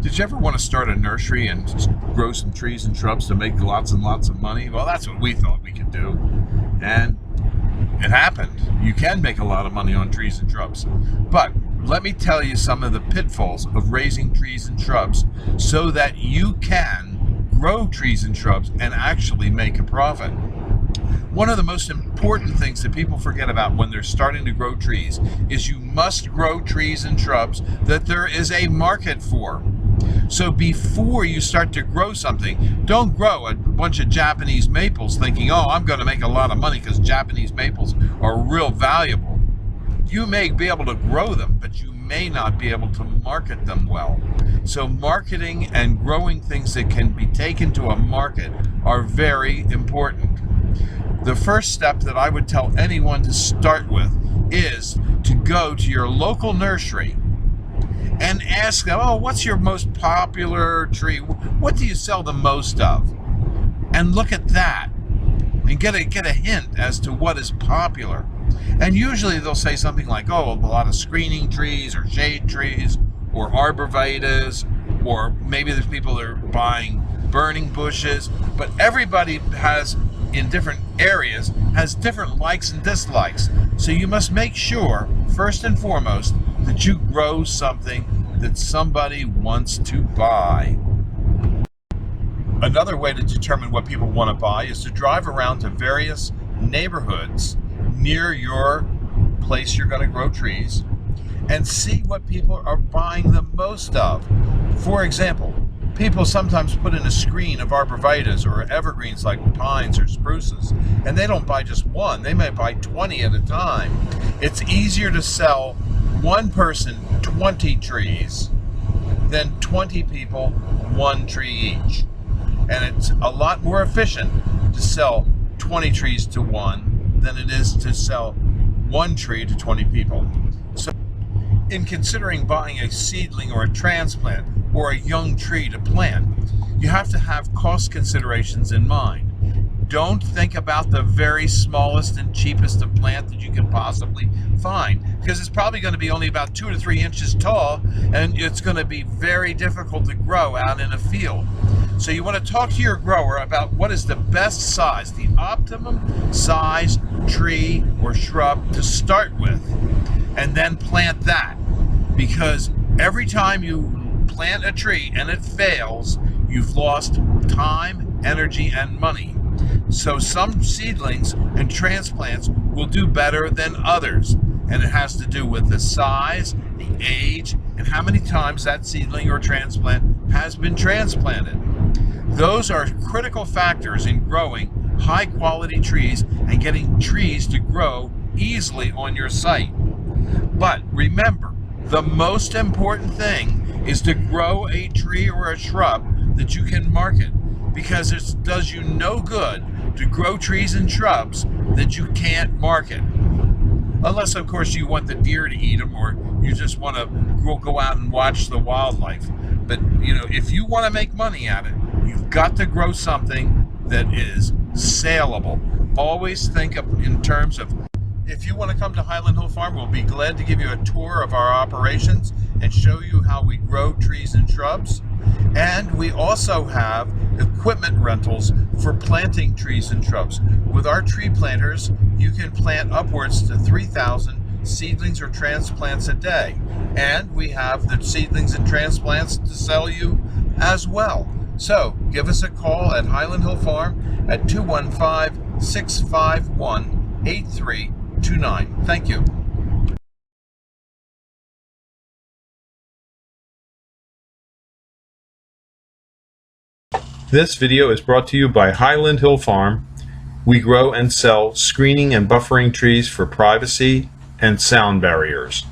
Did you ever want to start a nursery and grow some trees and shrubs to make lots and lots of money? Well, that's what we thought we could do. And it happened. You can make a lot of money on trees and shrubs. But let me tell you some of the pitfalls of raising trees and shrubs so that you can grow trees and shrubs and actually make a profit. One of the most important things that people forget about when they're starting to grow trees is you must grow trees and shrubs that there is a market for. So before you start to grow something, don't grow a bunch of Japanese maples thinking, oh, I'm going to make a lot of money because Japanese maples are real valuable. You may be able to grow them, but you may not be able to market them well. So marketing and growing things that can be taken to a market are very important. The first step that I would tell anyone to start with is to go to your local nursery and ask them, oh, what's your most popular tree? What do you sell the most of? And look at that and get a hint as to what is popular. And usually they'll say something like, oh, a lot of screening trees or shade trees or arborvitaes, or maybe there's people that are buying burning bushes. But everybody has, in different areas, has different likes and dislikes. So you must make sure, first and foremost, that you grow something that somebody wants to buy. Another way to determine what people want to buy is to drive around to various neighborhoods near your place you're going to grow trees and see what people are buying the most of. For example, people sometimes put in a screen of arborvitaes or evergreens like pines or spruces, and they don't buy just one, they may buy 20 at a time. It's easier to sell one person 20 trees than 20 people one tree each. And it's a lot more efficient to sell 20 trees to one than it is to sell one tree to 20 people. So in considering buying a seedling or a transplant or a young tree to plant, you have to have cost considerations in mind. Don't think about the very smallest and cheapest of plant that you can possibly find, because it's probably going to be only about 2 to 3 inches tall, and it's going to be very difficult to grow out in a field. So you want to talk to your grower about what is the best size, the optimum size tree or shrub to start with, and then plant that. Because every time you plant a tree and it fails, you've lost time, energy, and money. So some seedlings and transplants will do better than others, and it has to do with the size, the age, and how many times that seedling or transplant has been transplanted. Those are critical factors in growing high quality trees and getting trees to grow easily on your site. But remember, the most important thing is to grow a tree or a shrub that you can market, because it does you no good to grow trees and shrubs that you can't market. Unless, of course, you want the deer to eat them, or you just want to go out and watch the wildlife. But, if you want to make money at it, you've got to grow something that is saleable. Always think in terms of, if you want to come to Highland Hill Farm, we'll be glad to give you a tour of our operations and show you how we grow trees and shrubs. And we also have equipment rentals for planting trees and shrubs. With our tree planters, you can plant upwards to 3,000 seedlings or transplants a day. And we have the seedlings and transplants to sell you as well. So give us a call at Highland Hill Farm at 215-651-8329. Thank you. This video is brought to you by Highland Hill Farm. We grow and sell screening and buffering trees for privacy and sound barriers.